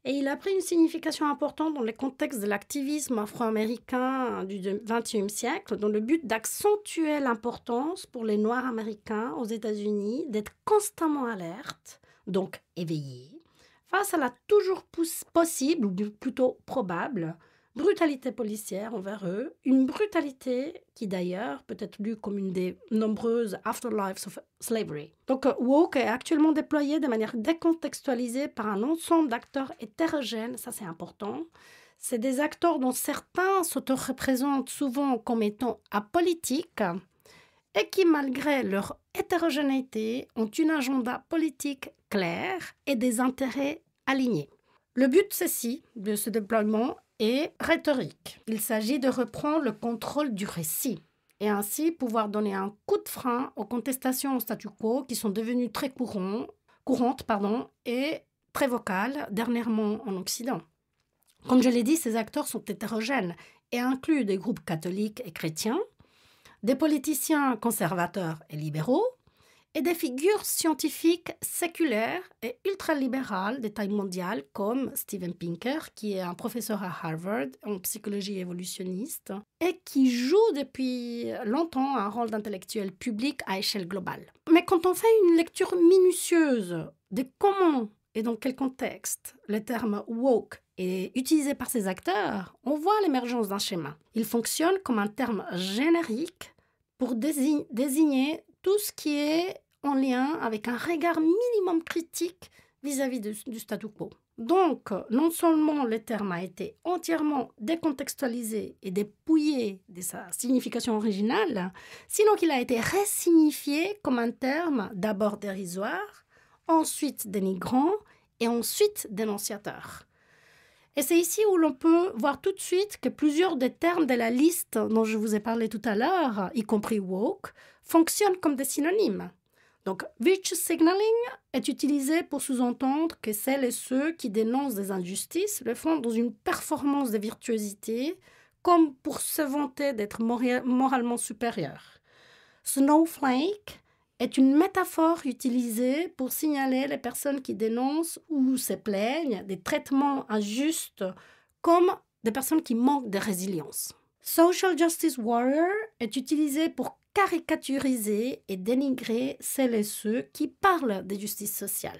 Et il a pris une signification importante dans le contexte de l'activisme afro-américain du XXe siècle, dans le but d'accentuer l'importance pour les Noirs américains aux États-Unis d'être constamment alertes, donc éveillés, face à la toujours possible, ou plutôt probable, brutalité policière envers eux, une brutalité qui d'ailleurs peut être lue comme une des nombreuses afterlives of slavery. Donc woke est actuellement déployé de manière décontextualisée par un ensemble d'acteurs hétérogènes, ça c'est important. C'est des acteurs dont certains s'auto-représentent souvent comme étant apolitiques et qui, malgré leur hétérogénéité, ont un agenda politique clair et des intérêts alignés. Le but de ce déploiement est rhétorique. Il s'agit de reprendre le contrôle du récit et ainsi pouvoir donner un coup de frein aux contestations au statu quo qui sont devenues très courantes et très vocales dernièrement en Occident. Comme je l'ai dit, ces acteurs sont hétérogènes et incluent des groupes catholiques et chrétiens, des politiciens conservateurs et libéraux, et des figures scientifiques séculaires et ultralibérales de taille mondiale comme Steven Pinker, qui est un professeur à Harvard en psychologie évolutionniste et qui joue depuis longtemps un rôle d'intellectuel public à échelle globale. Mais quand on fait une lecture minutieuse de comment et dans quel contexte le terme « woke » est utilisé par ces acteurs, on voit l'émergence d'un schéma. Il fonctionne comme un terme générique pour désigner tout ce qui est en lien avec un regard minimum critique vis-à-vis du statu quo. Donc, non seulement le terme a été entièrement décontextualisé et dépouillé de sa signification originale, sinon qu'il a été ressignifié comme un terme d'abord dérisoire, ensuite dénigrant et ensuite dénonciateur. Et c'est ici où l'on peut voir tout de suite que plusieurs des termes de la liste dont je vous ai parlé tout à l'heure, y compris woke, fonctionnent comme des synonymes. Donc, virtue signaling est utilisé pour sous-entendre que celles et ceux qui dénoncent des injustices le font dans une performance de virtuosité, comme pour se vanter d'être moralement supérieur. Snowflake est une métaphore utilisée pour signaler les personnes qui dénoncent ou se plaignent des traitements injustes comme des personnes qui manquent de résilience. Social Justice Warrior est utilisé pour caricaturiser et dénigrer celles et ceux qui parlent de justice sociale.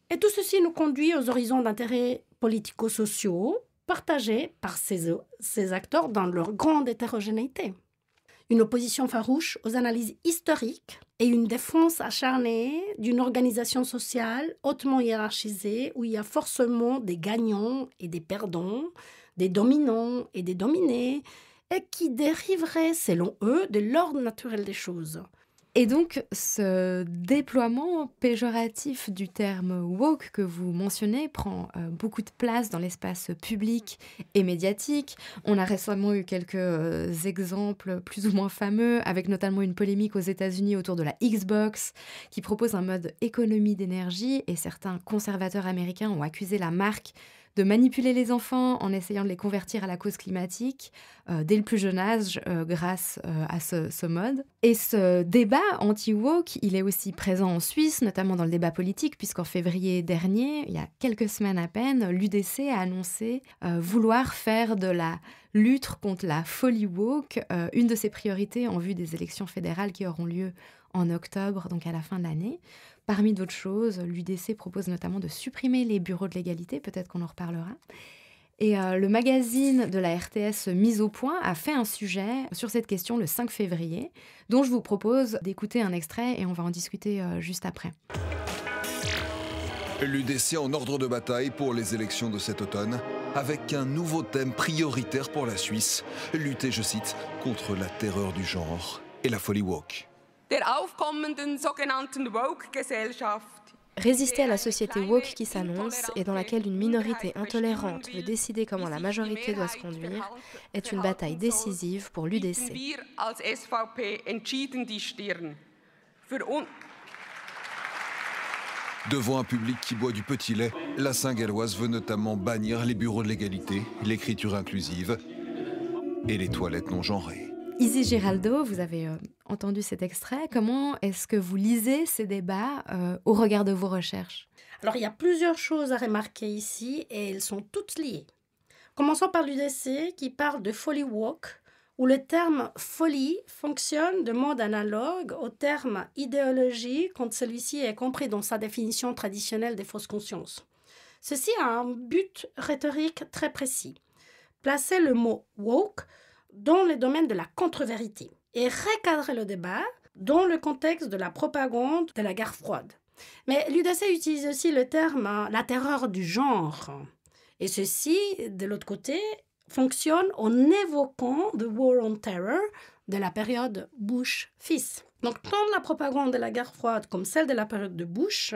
Et tout ceci nous conduit aux horizons d'intérêts politico-sociaux partagés par ces acteurs dans leur grande hétérogénéité. Une opposition farouche aux analyses historiques et une défense acharnée d'une organisation sociale hautement hiérarchisée où il y a forcément des gagnants et des perdants, des dominants et des dominés, et qui dériverait, selon eux, de l'ordre naturel des choses. Et donc, ce déploiement péjoratif du terme woke que vous mentionnez prend beaucoup de place dans l'espace public et médiatique. On a récemment eu quelques exemples plus ou moins fameux, avec notamment une polémique aux États-Unis autour de la Xbox, qui propose un mode économie d'énergie, et certains conservateurs américains ont accusé la marque de manipuler les enfants en essayant de les convertir à la cause climatique dès le plus jeune âge grâce à ce mode. Et ce débat anti-woke, il est aussi présent en Suisse, notamment dans le débat politique, puisqu'en février dernier, il y a quelques semaines à peine, l'UDC a annoncé vouloir faire de la lutte contre la folie woke une de ses priorités en vue des élections fédérales qui auront lieu en octobre, donc à la fin de l'année. Parmi d'autres choses, l'UDC propose notamment de supprimer les bureaux de l'égalité, peut-être qu'on en reparlera. Et le magazine de la RTS Mise au Point a fait un sujet sur cette question le 5 février, dont je vous propose d'écouter un extrait et on va en discuter juste après. L'UDC en ordre de bataille pour les élections de cet automne, avec un nouveau thème prioritaire pour la Suisse, lutter, je cite, contre la terreur du genre et la folie woke. Résister à la société woke qui s'annonce et dans laquelle une minorité intolérante veut décider comment la majorité doit se conduire est une bataille décisive pour l'UDC. Devant un public qui boit du petit lait, la Saint-Galloise veut notamment bannir les bureaux de l'égalité, l'écriture inclusive et les toilettes non genrées. Izzy Giraldo, vous avez entendu cet extrait. Comment est-ce que vous lisez ces débats au regard de vos recherches ? Alors, il y a plusieurs choses à remarquer ici et elles sont toutes liées. Commençons par l'UDC qui parle de folie woke, où le terme folie fonctionne de mode analogue au terme idéologie quand celui-ci est compris dans sa définition traditionnelle des fausses consciences. Ceci a un but rhétorique très précis. Placer le mot woke dans le domaine de la contre-vérité et recadrer le débat dans le contexte de la propagande de la guerre froide. Mais l'UDC utilise aussi le terme « la terreur du genre ». Et ceci, de l'autre côté, fonctionne en évoquant « the war on terror » de la période Bush-fils. Donc, tant la propagande de la guerre froide comme celle de la période de Bush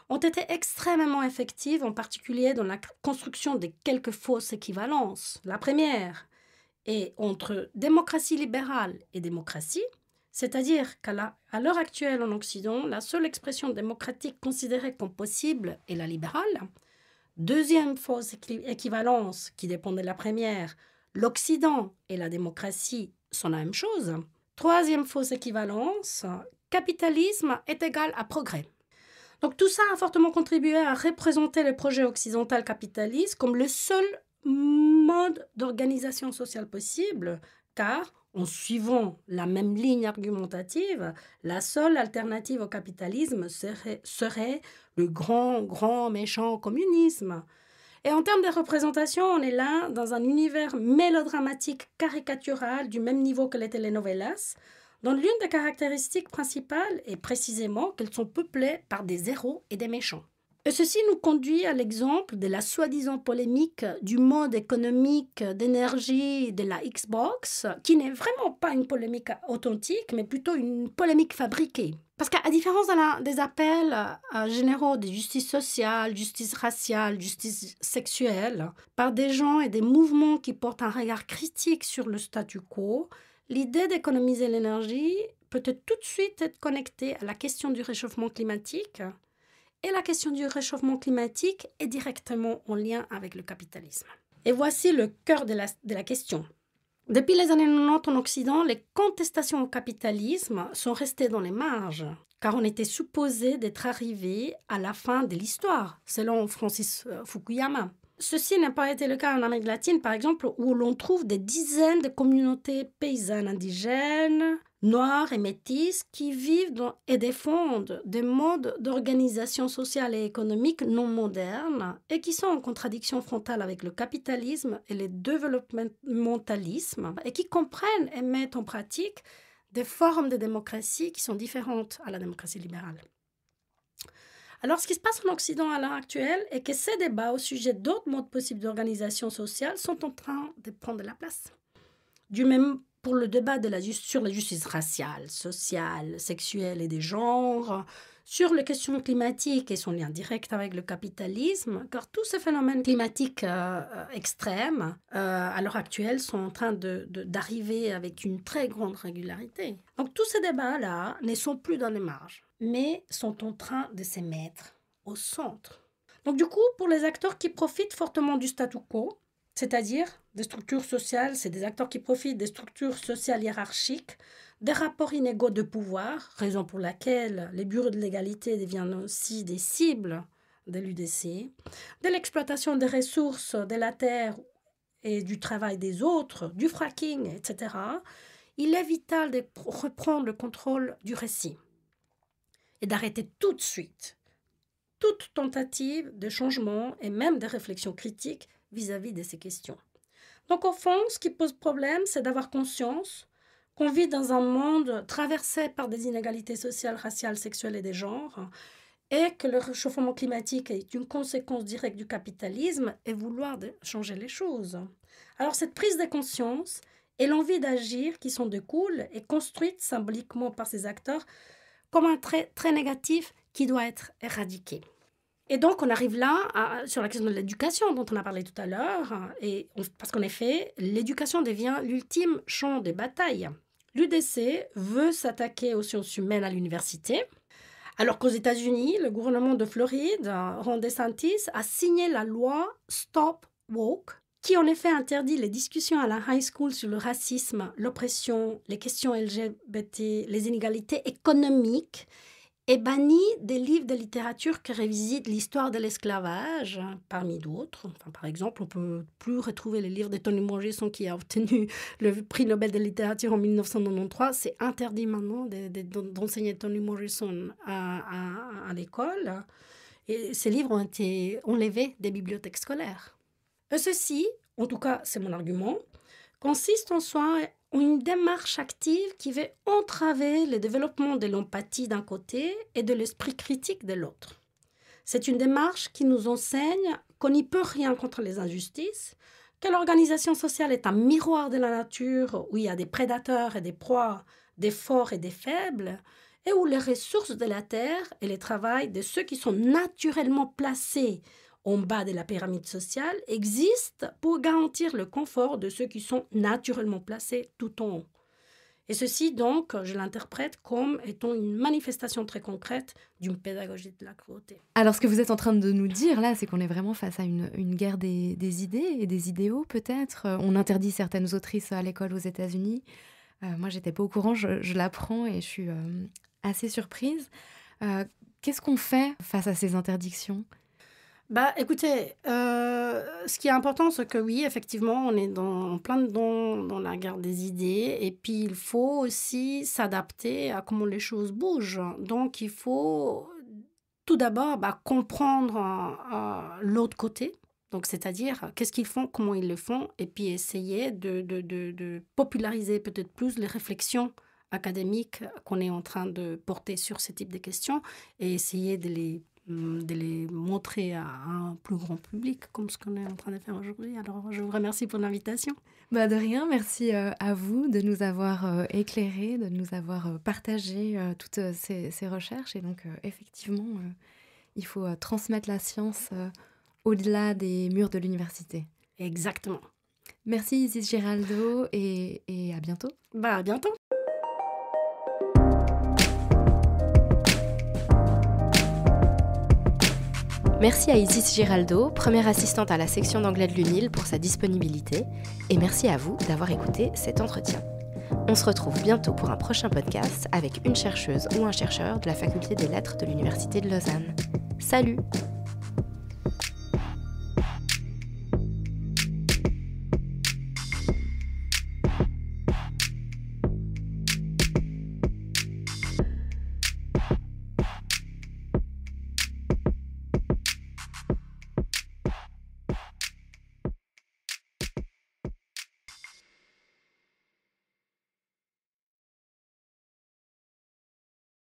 ont été extrêmement effectives, en particulier dans la construction de quelques fausses équivalences. La première est entre démocratie libérale et démocratie, c'est-à-dire qu'à l'heure actuelle en Occident, la seule expression démocratique considérée comme possible est la libérale. Deuxième fausse équivalence qui dépend de la première, l'Occident et la démocratie sont la même chose. Troisième fausse équivalence, capitalisme est égal à progrès. Donc tout ça a fortement contribué à représenter le projet occidental capitaliste comme le seul mode d'organisation sociale possible, car en suivant la même ligne argumentative, la seule alternative au capitalisme serait le grand méchant communisme. Et en termes de représentation, on est là dans un univers mélodramatique caricatural du même niveau que les telenovelas, dont l'une des caractéristiques principales est précisément qu'elles sont peuplées par des héros et des méchants. Et ceci nous conduit à l'exemple de la soi-disant polémique du mode économique d'énergie de la Xbox, qui n'est vraiment pas une polémique authentique, mais plutôt une polémique fabriquée. Parce qu'à différence des appels généraux de justice sociale, justice raciale, justice sexuelle, par des gens et des mouvements qui portent un regard critique sur le statu quo, l'idée d'économiser l'énergie peut tout de suite être connectée à la question du réchauffement climatique. Et la question du réchauffement climatique est directement en lien avec le capitalisme. Et voici le cœur de la question. Depuis les années 90 en Occident, les contestations au capitalisme sont restées dans les marges, car on était supposé d'être arrivé à la fin de l'histoire, selon Francis Fukuyama. Ceci n'a pas été le cas en Amérique latine, par exemple, où l'on trouve des dizaines de communautés paysannes indigènes, noires et métisses, qui vivent et défendent des modes d'organisation sociale et économique non modernes et qui sont en contradiction frontale avec le capitalisme et le développementalisme et qui comprennent et mettent en pratique des formes de démocratie qui sont différentes à la démocratie libérale. Alors, ce qui se passe en Occident à l'heure actuelle est que ces débats au sujet d'autres modes possibles d'organisation sociale sont en train de prendre la place. Du même pour le débat sur la justice raciale, sociale, sexuelle et des genres, sur les questions climatiques et son lien direct avec le capitalisme, car tous ces phénomènes climatiques extrêmes, à l'heure actuelle, sont en train d'arriver avec une très grande régularité. Donc tous ces débats-là ne sont plus dans les marges, mais sont en train de se mettre au centre. Donc du coup, pour les acteurs qui profitent fortement du statu quo, c'est-à-dire des structures sociales, c'est des acteurs qui profitent des structures sociales hiérarchiques, des rapports inégaux de pouvoir, raison pour laquelle les bureaux de l'égalité deviennent aussi des cibles de l'UDC, de l'exploitation des ressources de la terre et du travail des autres, du fracking, etc., il est vital de reprendre le contrôle du récit et d'arrêter tout de suite toute tentative de changement et même de réflexion critique vis-à-vis de ces questions. Donc, au fond, ce qui pose problème, c'est d'avoir conscience qu'on vit dans un monde traversé par des inégalités sociales, raciales, sexuelles et des genres, et que le réchauffement climatique est une conséquence directe du capitalisme et vouloir changer les choses. Alors, cette prise de conscience et l'envie d'agir qui s'en découle est construite symboliquement par ces acteurs comme un trait très négatif qui doit être éradiqué. Et donc, on arrive là sur la question de l'éducation dont on a parlé tout à l'heure, parce qu'en effet, l'éducation devient l'ultime champ de bataille. L'UDC veut s'attaquer aux sciences humaines à l'université, alors qu'aux États-Unis, le gouvernement de Floride, Ron DeSantis, a signé la loi Stop Woke, qui en effet interdit les discussions à la high school sur le racisme, l'oppression, les questions LGBT, les inégalités économiques, et bannit des livres de littérature qui revisitent l'histoire de l'esclavage, parmi d'autres. Enfin, par exemple, on ne peut plus retrouver les livres de Toni Morrison qui a obtenu le prix Nobel de littérature en 1993. C'est interdit maintenant d'enseigner Toni Morrison à l'école. Et ces livres ont été enlevés des bibliothèques scolaires. Et ceci, en tout cas, c'est mon argument, consiste en soi une démarche active qui veut entraver le développement de l'empathie d'un côté et de l'esprit critique de l'autre. C'est une démarche qui nous enseigne qu'on n'y peut rien contre les injustices, que l'organisation sociale est un miroir de la nature où il y a des prédateurs et des proies, des forts et des faibles, et où les ressources de la terre et le travail de ceux qui sont naturellement placés en bas de la pyramide sociale existent pour garantir le confort de ceux qui sont naturellement placés tout en haut. Et ceci, donc, je l'interprète comme étant une manifestation très concrète d'une pédagogie de la cruauté. Alors, ce que vous êtes en train de nous dire, là, c'est qu'on est vraiment face à une guerre des idées et des idéaux, peut-être. On interdit certaines autrices à l'école aux États-Unis. Moi, j'étais pas au courant, je l'apprends et je suis assez surprise. Qu'est-ce qu'on fait face à ces interdictions ? Écoutez, ce qui est important, c'est que oui, effectivement, on est en plein dedans dans la guerre des idées. Et puis, il faut aussi s'adapter à comment les choses bougent. Donc, il faut tout d'abord comprendre l'autre côté. Donc, c'est-à-dire, qu'est-ce qu'ils font, comment ils le font. Et puis, essayer de populariser peut-être plus les réflexions académiques qu'on est en train de porter sur ce type de questions. Et essayer de les de les montrer à un plus grand public, comme ce qu'on est en train de faire aujourd'hui. Alors, je vous remercie pour l'invitation. De rien, merci à vous de nous avoir éclairés, de nous avoir partagé toutes ces recherches. Et donc, effectivement, il faut transmettre la science au-delà des murs de l'université. Exactement. Merci Isis Giraldo et à bientôt. À bientôt. Merci à Isis Giraldo, première assistante à la section d'anglais de l'UNIL, pour sa disponibilité. Et merci à vous d'avoir écouté cet entretien. On se retrouve bientôt pour un prochain podcast avec une chercheuse ou un chercheur de la Faculté des Lettres de l'Université de Lausanne. Salut!